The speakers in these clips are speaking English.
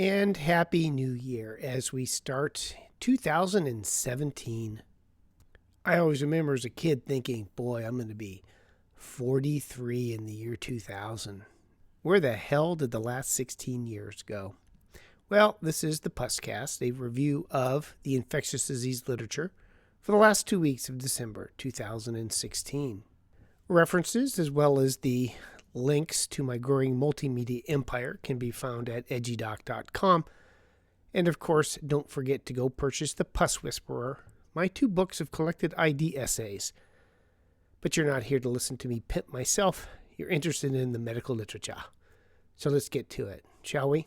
and Happy New Year as we start 2017. I always remember as a kid thinking, boy, I'm going to be 43 in the year 2000. Where the hell did the last 16 years go? Well, this is the Puscast, a review of the infectious disease literature for the last 2 weeks of December 2016. References as well as the links to my growing multimedia empire can be found at edgydoc.com. And of course, don't forget to go purchase The Pus Whisperer, my 2 books of collected ID essays. But you're not here to listen to me pimp myself. You're interested in the medical literature. So let's get to it, shall we?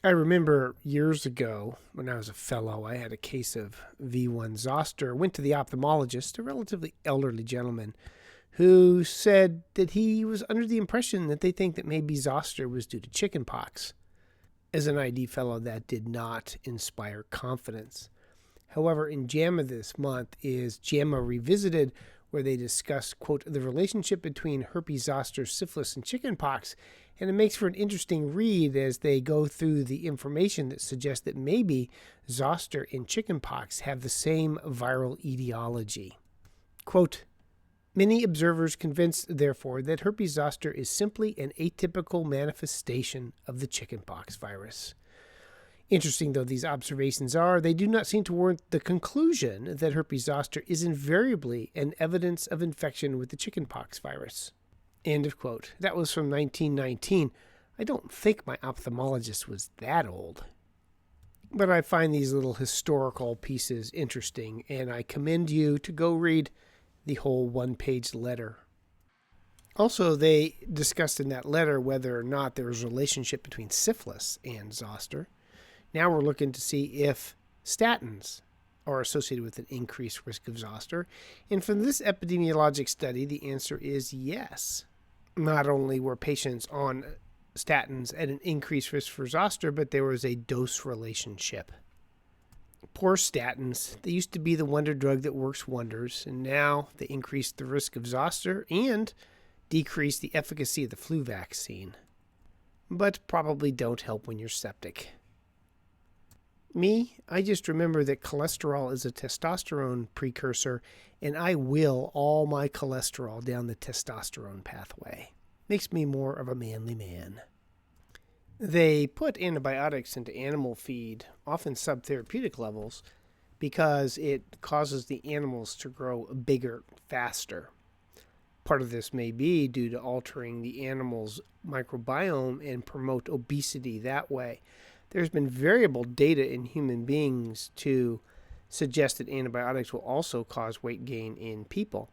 I remember years ago when I was a fellow, I had a case of V1 zoster. Went to the ophthalmologist, a relatively elderly gentleman, who said that he was under the impression that they think that maybe zoster was due to chickenpox. As an ID fellow, that did not inspire confidence. However, in JAMA this month is JAMA Revisited, where they discuss, quote, the relationship between herpes zoster, syphilis, and chickenpox. And it makes for an interesting read as they go through the information that suggests that maybe zoster and chickenpox have the same viral etiology. Quote, many observers convinced, therefore, that herpes zoster is simply an atypical manifestation of the chickenpox virus. Interesting though these observations are, they do not seem to warrant the conclusion that herpes zoster is invariably an evidence of infection with the chickenpox virus. End of quote. That was from 1919. I don't think my ophthalmologist was that old. But I find these little historical pieces interesting, and I commend you to go read the whole 1-page letter. Also, they discussed in that letter whether or not there was a relationship between syphilis and zoster. Now we're looking to see if statins are associated with an increased risk of zoster. And from this epidemiologic study, the answer is yes. Not only were patients on statins at an increased risk for zoster, but there was a dose relationship. Poor statins. They used to be the wonder drug that works wonders, and now they increase the risk of zoster and decrease the efficacy of the flu vaccine. But probably don't help when you're septic. Me, I just remember that cholesterol is a testosterone precursor, and I will all my cholesterol down the testosterone pathway. Makes me more of a manly man. They put antibiotics into animal feed, often subtherapeutic levels, because it causes the animals to grow bigger faster. Part of this may be due to altering the animal's microbiome and promote obesity that way. There's been variable data in human beings to suggest that antibiotics will also cause weight gain in people.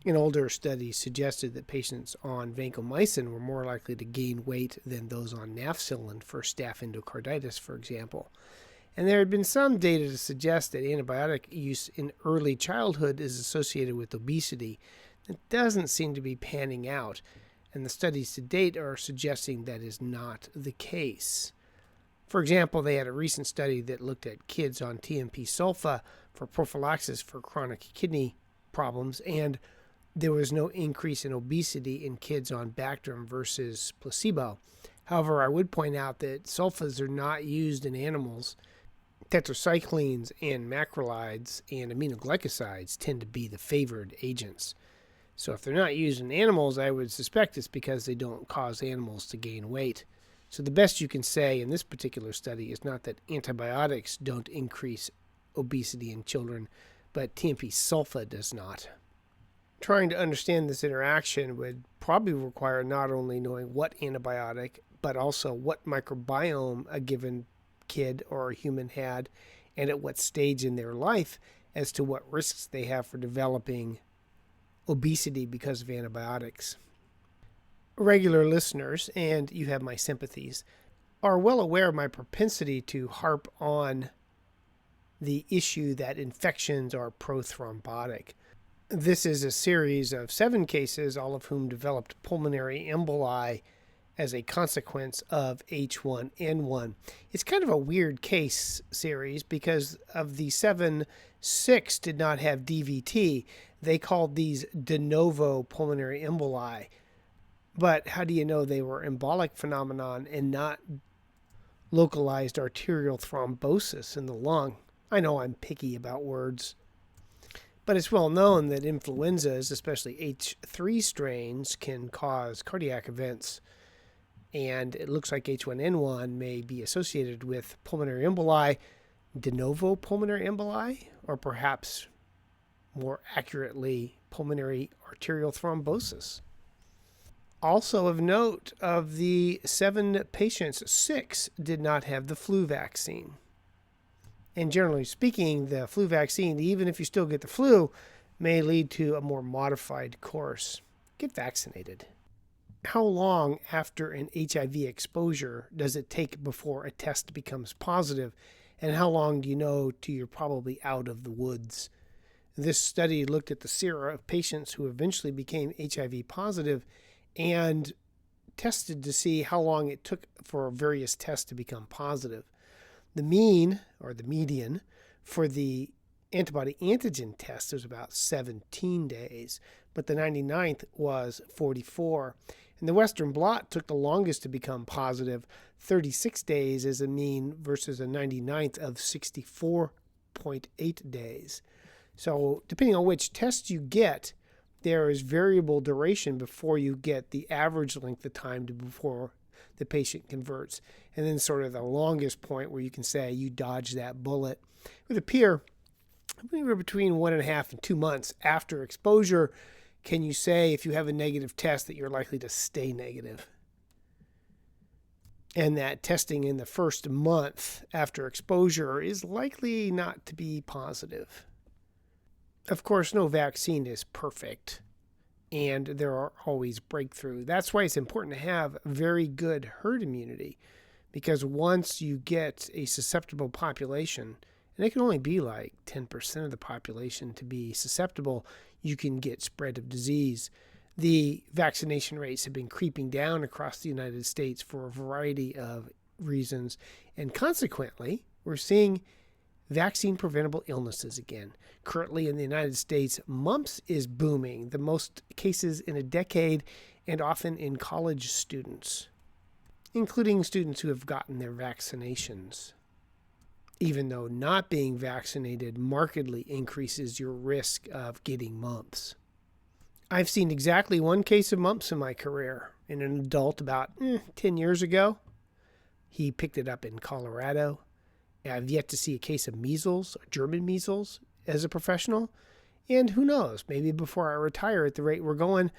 An older study suggested that patients on vancomycin were more likely to gain weight than those on nafcillin for staph endocarditis, for example. And there had been some data to suggest that antibiotic use in early childhood is associated with obesity. That doesn't seem to be panning out, and the studies to date are suggesting that is not the case. For example, they had a recent study that looked at kids on TMP sulfa for prophylaxis for chronic kidney problems, and there was no increase in obesity in kids on Bactrim versus placebo. However, I would point out that sulfas are not used in animals. Tetracyclines and macrolides and aminoglycosides tend to be the favored agents. So if they're not used in animals, I would suspect it's because they don't cause animals to gain weight. So the best you can say in this particular study is not that antibiotics don't increase obesity in children, but TMP sulfa does not. Trying to understand this interaction would probably require not only knowing what antibiotic, but also what microbiome a given kid or human had and at what stage in their life as to what risks they have for developing obesity because of antibiotics. Regular listeners, and you have my sympathies, are well aware of my propensity to harp on the issue that infections are prothrombotic. This is a series of 7 cases, all of whom developed pulmonary emboli as a consequence of H1N1. It's kind of a weird case series because of the 7, 6 did not have DVT. They called these de novo pulmonary emboli. But how do you know they were embolic phenomenon and not localized arterial thrombosis in the lung. I know I'm picky about words, but it's well known that influenzas, especially H3 strains, can cause cardiac events. And it looks like H1N1 may be associated with pulmonary emboli, de novo pulmonary emboli, or perhaps more accurately, pulmonary arterial thrombosis. Also of note, of the 7 patients, 6 did not have the flu vaccine. And generally speaking, the flu vaccine, even if you still get the flu, may lead to a more modified course. Get vaccinated. How long after an HIV exposure does it take before a test becomes positive? And how long do you know till you're probably out of the woods? This study looked at the sera of patients who eventually became HIV positive and tested to see how long it took for various tests to become positive. The mean, or the median, for the antibody antigen test was about 17 days, but the 99th was 44. And the Western blot took the longest to become positive, 36 days as a mean versus a 99th of 64.8 days. So depending on which test you get, there is variable duration before you get the average length of time to before the patient converts. And then sort of the longest point where you can say you dodged that bullet. It would appear anywhere between 1.5 and 2 months after exposure can you say if you have a negative test that you're likely to stay negative. And that testing in the first month after exposure is likely not to be positive. Of course, no vaccine is perfect, and there are always breakthroughs. That's why it's important to have very good herd immunity, because once you get a susceptible population, and it can only be like 10% of the population to be susceptible, you can get spread of disease. The vaccination rates have been creeping down across the United States for a variety of reasons, and consequently, we're seeing vaccine-preventable illnesses again. Currently in the United States, mumps is booming, the most cases in a decade, and often in college students, including students who have gotten their vaccinations. Even though not being vaccinated markedly increases your risk of getting mumps. I've seen exactly 1 case of mumps in my career, in an adult about 10 years ago. He picked it up in Colorado. I've yet to see a case of measles, or German measles, as a professional. And who knows, maybe before I retire at the rate we're going,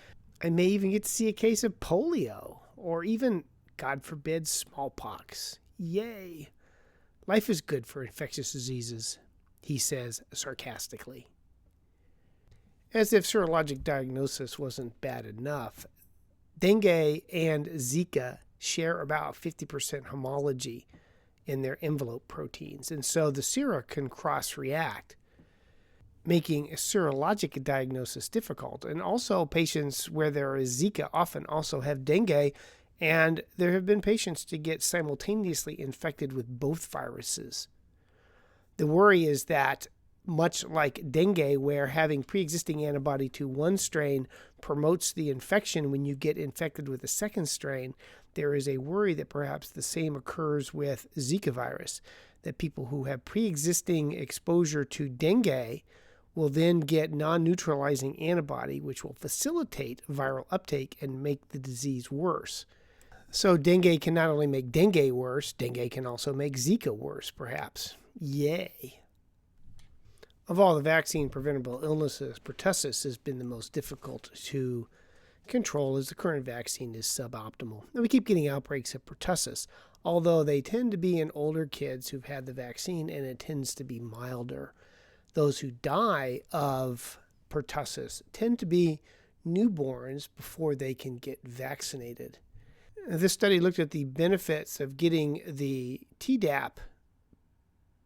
I may even get to see a case of polio, or even, God forbid, smallpox. Yay! Life is good for infectious diseases, he says sarcastically. As if serologic diagnosis wasn't bad enough, dengue and Zika share about 50% homology in their envelope proteins, and so the sera can cross-react, making a serologic diagnosis difficult. And also patients where there is Zika often also have dengue, and there have been patients to get simultaneously infected with both viruses. The worry is that, much like dengue, where having pre-existing antibody to one strain promotes the infection when you get infected with a second strain, there is a worry that perhaps the same occurs with Zika virus, that people who have pre-existing exposure to dengue will then get non-neutralizing antibody, which will facilitate viral uptake and make the disease worse. So dengue can not only make dengue worse, dengue can also make Zika worse, perhaps. Yay. Of all the vaccine-preventable illnesses, pertussis has been the most difficult to control as the current vaccine is suboptimal. And we keep getting outbreaks of pertussis, although they tend to be in older kids who've had the vaccine, and it tends to be milder. Those who die of pertussis tend to be newborns before they can get vaccinated. This study looked at the benefits of getting the Tdap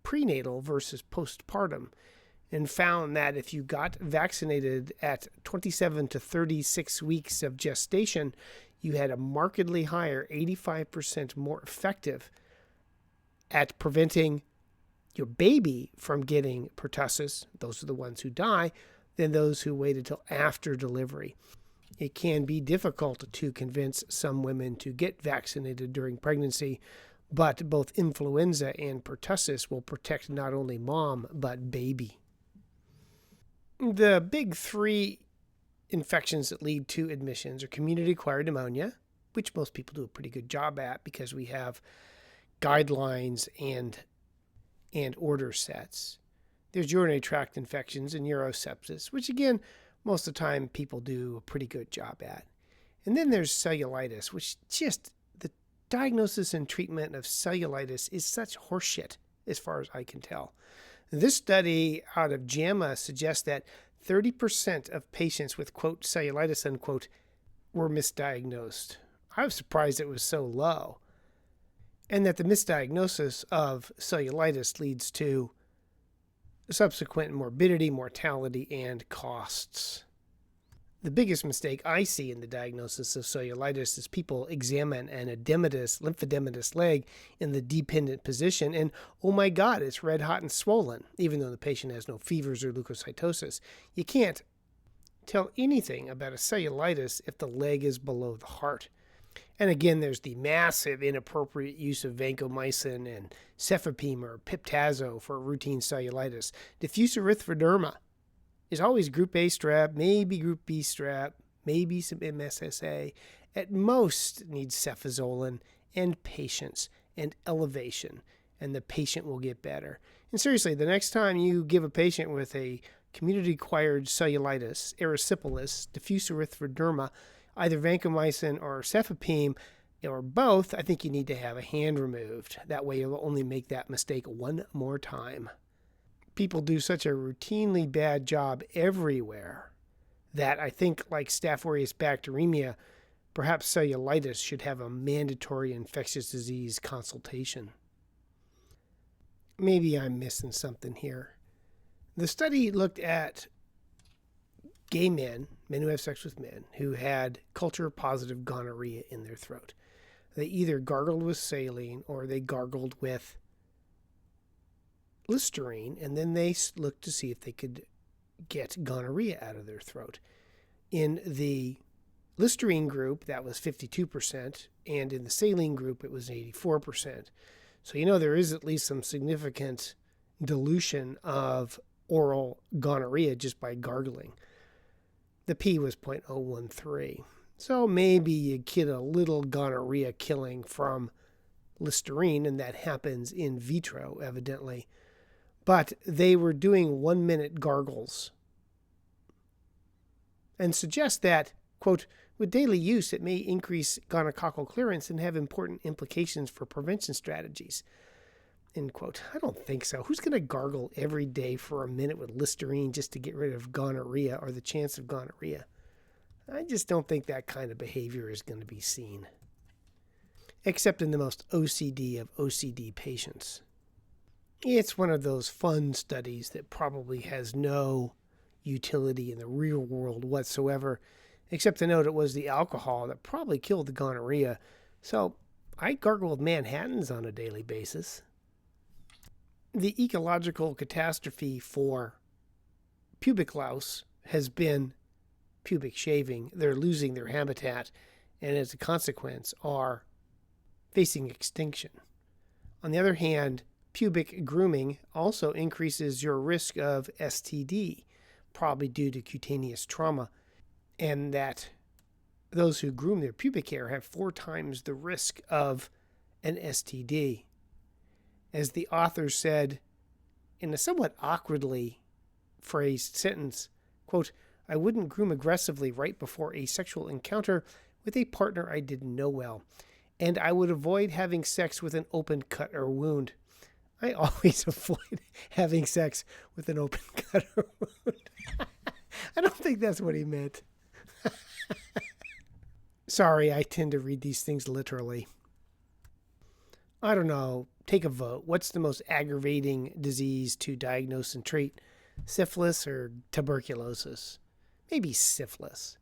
prenatal versus postpartum, and found that if you got vaccinated at 27 to 36 weeks of gestation, you had a markedly higher, 85% more effective at preventing your baby from getting pertussis, those are the ones who die, than those who waited till after delivery. It can be difficult to convince some women to get vaccinated during pregnancy, but both influenza and pertussis will protect not only mom, but baby. The big three infections that lead to admissions are community-acquired pneumonia, which most people do a pretty good job at because we have guidelines and order sets. There's urinary tract infections and urosepsis, which again, most of the time people do a pretty good job at. And then there's cellulitis, which just the diagnosis and treatment of cellulitis is such horseshit as far as I can tell. This study out of JAMA suggests that 30% of patients with, quote, cellulitis, unquote, were misdiagnosed. I was surprised it was so low. And that the misdiagnosis of cellulitis leads to subsequent morbidity, mortality, and costs. The biggest mistake I see in the diagnosis of cellulitis is people examine an lymphodematous leg in the dependent position, and oh my God, it's red hot and swollen, even though the patient has no fevers or leukocytosis. You can't tell anything about a cellulitis if the leg is below the heart. And again, there's the massive inappropriate use of vancomycin and cefepime or piptazo for routine cellulitis. Diffuse erythroderma is always group A strep, maybe group B strep, maybe some MSSA. At most needs cefazolin and patience and elevation, and the patient will get better. And seriously, the next time you give a patient with a community-acquired cellulitis, erysipelas, diffuse erythroderma, either vancomycin or cefepime, or both, I think you need to have a hand removed. That way you'll only make that mistake one more time. People do such a routinely bad job everywhere that I think, like Staph aureus bacteremia, perhaps cellulitis should have a mandatory infectious disease consultation. Maybe I'm missing something here. The study looked at gay men who have sex with men, who had culture-positive gonorrhea in their throat. They either gargled with saline or they gargled with Listerine, and then they looked to see if they could get gonorrhea out of their throat. In the Listerine group, that was 52%, and in the saline group, it was 84%. So there is at least some significant dilution of oral gonorrhea just by gargling. The P was 0.013. So maybe you get a little gonorrhea killing from Listerine, and that happens in vitro, evidently. But they were doing 1-minute gargles and suggest that, quote, with daily use, it may increase gonococcal clearance and have important implications for prevention strategies, end quote. I don't think so. Who's going to gargle every day for a minute with Listerine just to get rid of gonorrhea or the chance of gonorrhea? I just don't think that kind of behavior is going to be seen, except in the most OCD of OCD patients. It's one of those fun studies that probably has no utility in the real world whatsoever, except to note it was the alcohol that probably killed the gonorrhea. So I gargle with Manhattans on a daily basis. The ecological catastrophe for pubic louse has been pubic shaving. They're losing their habitat, and as a consequence are facing extinction. On the other hand, pubic grooming also increases your risk of STD, probably due to cutaneous trauma, and that those who groom their pubic hair have 4 times the risk of an STD. As the author said in a somewhat awkwardly phrased sentence, quote, I wouldn't groom aggressively right before a sexual encounter with a partner I didn't know well, and I would avoid having sex with an open cut or wound. I always avoid having sex with an open cut or wound. I don't think that's what he meant. Sorry, I tend to read these things literally. I don't know. Take a vote. What's the most aggravating disease to diagnose and treat? Syphilis or tuberculosis? Maybe syphilis.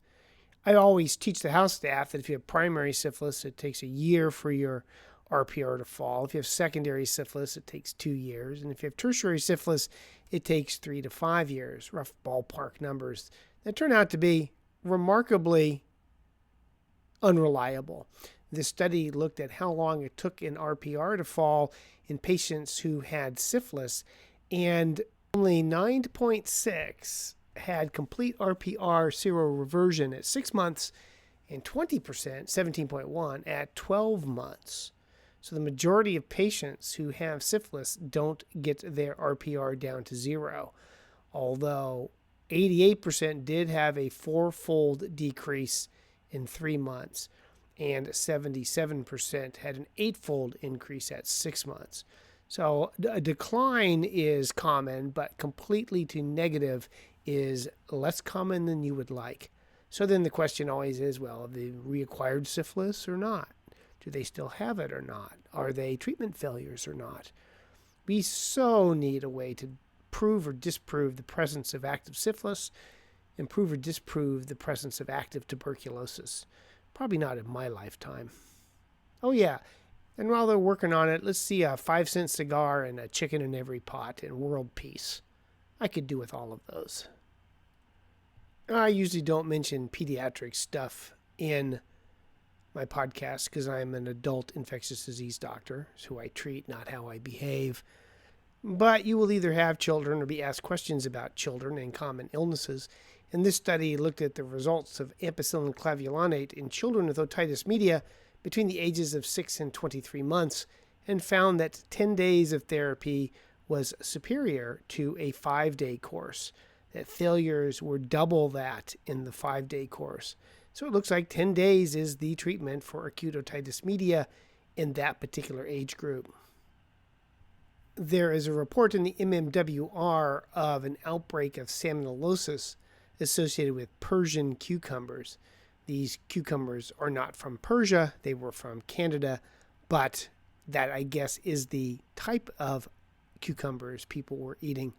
I always teach the house staff that if you have primary syphilis, it takes a year for your RPR to fall. If you have secondary syphilis, it takes 2 years. And if you have tertiary syphilis, it takes 3 to 5 years. Rough ballpark numbers that turn out to be remarkably unreliable. This study looked at how long it took an RPR to fall in patients who had syphilis, and only 9.6 had complete RPR seroreversion at 6 months and 20%, 17.1, at 12 months. So the majority of patients who have syphilis don't get their RPR down to zero, although 88% did have a fourfold decrease in 3 months, and 77% had an eightfold increase at 6 months. So a decline is common, but completely to negative is less common than you would like. So then the question always is, well, have they reacquired syphilis or not? Do they still have it or not? Are they treatment failures or not? We so need a way to prove or disprove the presence of active syphilis and prove or disprove the presence of active tuberculosis. Probably not in my lifetime. Oh yeah, and while they're working on it, let's see a 5-cent cigar and a chicken in every pot and world peace. I could do with all of those. I usually don't mention pediatric stuff in my podcast because I'm an adult infectious disease doctor. It's who I treat, not how I behave. But you will either have children or be asked questions about children and common illnesses. And this study looked at the results of ampicillin clavulanate in children with otitis media between the ages of 6 and 23 months and found that 10 days of therapy was superior to a 5-day course, that failures were double that in the 5-day course. So it looks like 10 days is the treatment for acute otitis media in that particular age group. There is a report in the MMWR of an outbreak of salmonellosis associated with Persian cucumbers. These cucumbers are not from Persia, they were from Canada, but that, I guess, is the type of cucumbers people were eating.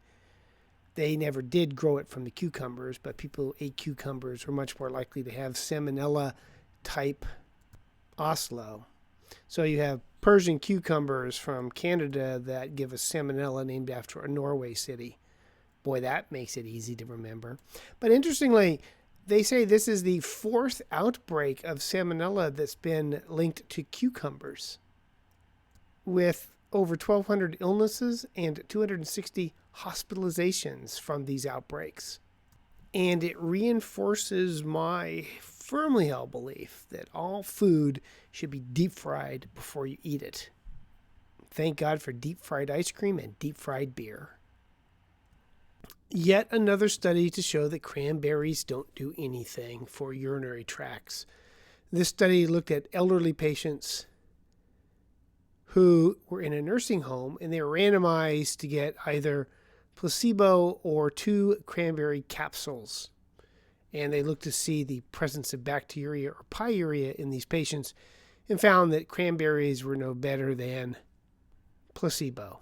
They never did grow it from the cucumbers, but people who ate cucumbers were much more likely to have Salmonella type Oslo. So you have Persian cucumbers from Canada that give us Salmonella named after a Norway city. Boy, that makes it easy to remember. But interestingly, they say this is the 4th outbreak of Salmonella that's been linked to cucumbers, with over 1,200 illnesses and 260 hospitalizations from these outbreaks. And it reinforces my firmly held belief that all food should be deep fried before you eat it. Thank God for deep fried ice cream and deep fried beer. Yet another study to show that cranberries don't do anything for urinary tracts. This study looked at elderly patients who were in a nursing home, and they were randomized to get either placebo or 2 cranberry capsules. And they looked to see the presence of bacteria or pyuria in these patients and found that cranberries were no better than placebo.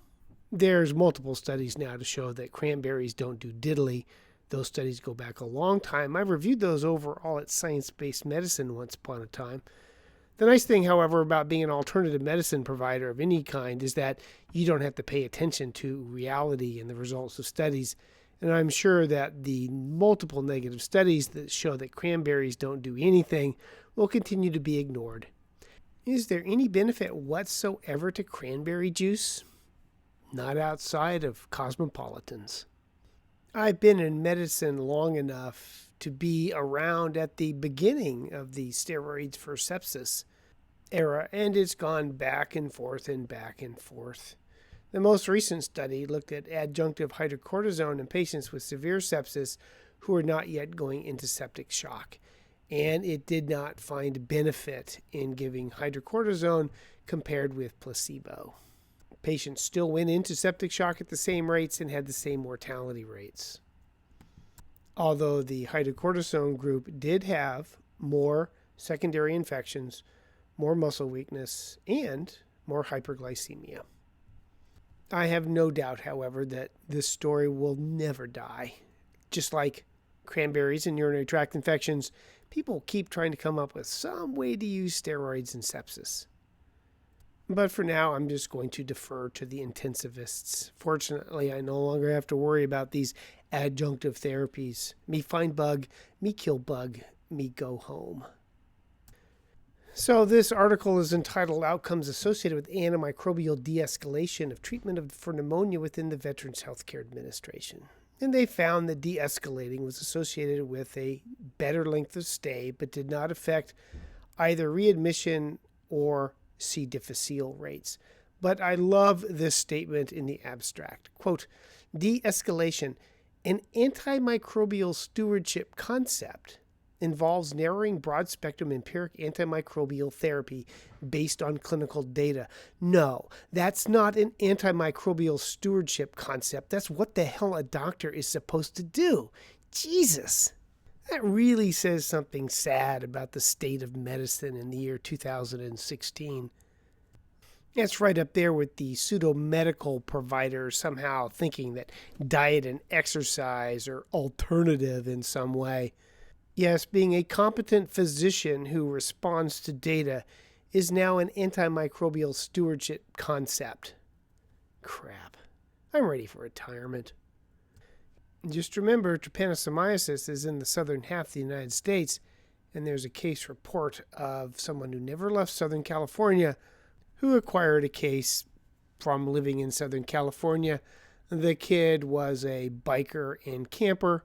There's multiple studies now to show that cranberries don't do diddly. Those studies go back a long time. I reviewed those overall at Science-Based Medicine once upon a time. The nice thing, however, about being an alternative medicine provider of any kind is that you don't have to pay attention to reality and the results of studies. And I'm sure that the multiple negative studies that show that cranberries don't do anything will continue to be ignored. Is there any benefit whatsoever to cranberry juice? Not outside of cosmopolitans. I've been in medicine long enough to be around at the beginning of the steroids for sepsis era, and it's gone back and forth and back and forth. The most recent study looked at adjunctive hydrocortisone in patients with severe sepsis who are not yet going into septic shock, and it did not find benefit in giving hydrocortisone compared with placebo. Patients still went into septic shock at the same rates and had the same mortality rates. Although the hydrocortisone group did have more secondary infections, more muscle weakness, and more hyperglycemia. I have no doubt, however, that this story will never die. Just like cranberries and urinary tract infections, people keep trying to come up with some way to use steroids in sepsis. But for now, I'm just going to defer to the intensivists. Fortunately, I no longer have to worry about these adjunctive therapies. Me find bug, me kill bug, me go home. So this article is entitled Outcomes Associated with Antimicrobial De-Escalation of Treatment for Pneumonia Within the Veterans Healthcare Administration. And they found that de-escalating was associated with a better length of stay, but did not affect either readmission or C. difficile rates. But I love this statement in the abstract. Quote, de-escalation, an antimicrobial stewardship concept, involves narrowing broad-spectrum empiric antimicrobial therapy based on clinical data. No, that's not an antimicrobial stewardship concept. That's what the hell a doctor is supposed to do. Jesus! That really says something sad about the state of medicine in the year 2016. It's right up there with the pseudo-medical providers somehow thinking that diet and exercise are alternative in some way. Yes, being a competent physician who responds to data is now an antimicrobial stewardship concept. Crap. I'm ready for retirement. Just remember, trypanosomiasis is in the southern half of the United States, and there's a case report of someone who never left Southern California who acquired a case from living in Southern California. The kid was a biker and camper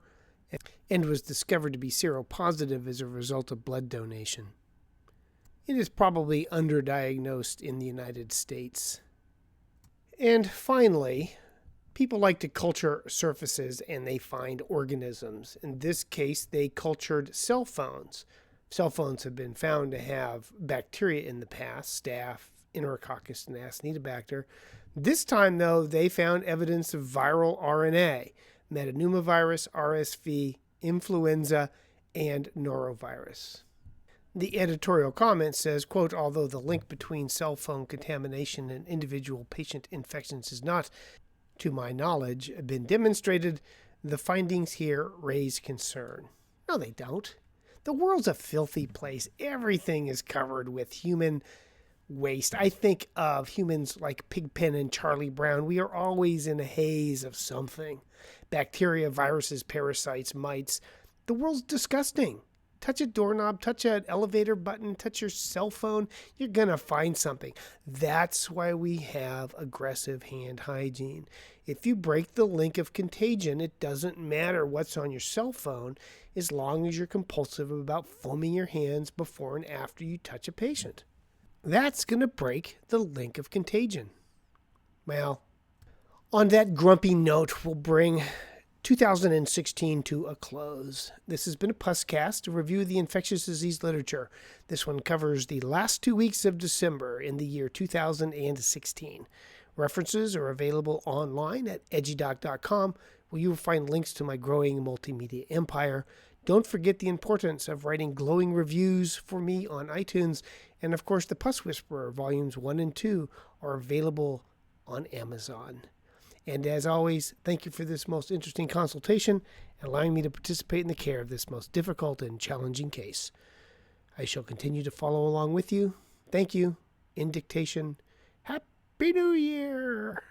and was discovered to be seropositive as a result of blood donation. It is probably underdiagnosed in the United States. And finally, people like to culture surfaces and they find organisms. In this case, they cultured cell phones. Cell phones have been found to have bacteria in the past, staph, Enterococcus and Acinetobacter. This time, though, they found evidence of viral RNA, metapneumovirus, RSV, influenza, and norovirus. The editorial comment says, quote, although the link between cell phone contamination and individual patient infections has not, to my knowledge, been demonstrated, the findings here raise concern. No, they don't. The world's a filthy place. Everything is covered with human waste. I think of humans like Pigpen and Charlie Brown. We are always in a haze of something. Bacteria, viruses, parasites, mites. The world's disgusting. Touch a doorknob, touch an elevator button, touch your cell phone, you're going to find something. That's why we have aggressive hand hygiene. If you break the link of contagion, it doesn't matter what's on your cell phone as long as you're compulsive about foaming your hands before and after you touch a patient. That's going to break the link of contagion. Well, on that grumpy note, we'll bring 2016 to a close. This has been a Puscast, a review of the infectious disease literature. This one covers the last 2 weeks of December in the year 2016. References are available online at edgydoc.com, where you will find links to my growing multimedia empire. Don't forget the importance of writing glowing reviews for me on iTunes. And of course, the Puss Whisperer, Volumes 1 and 2, are available on Amazon. And as always, thank you for this most interesting consultation and allowing me to participate in the care of this most difficult and challenging case. I shall continue to follow along with you. Thank you. In dictation, Happy New Year!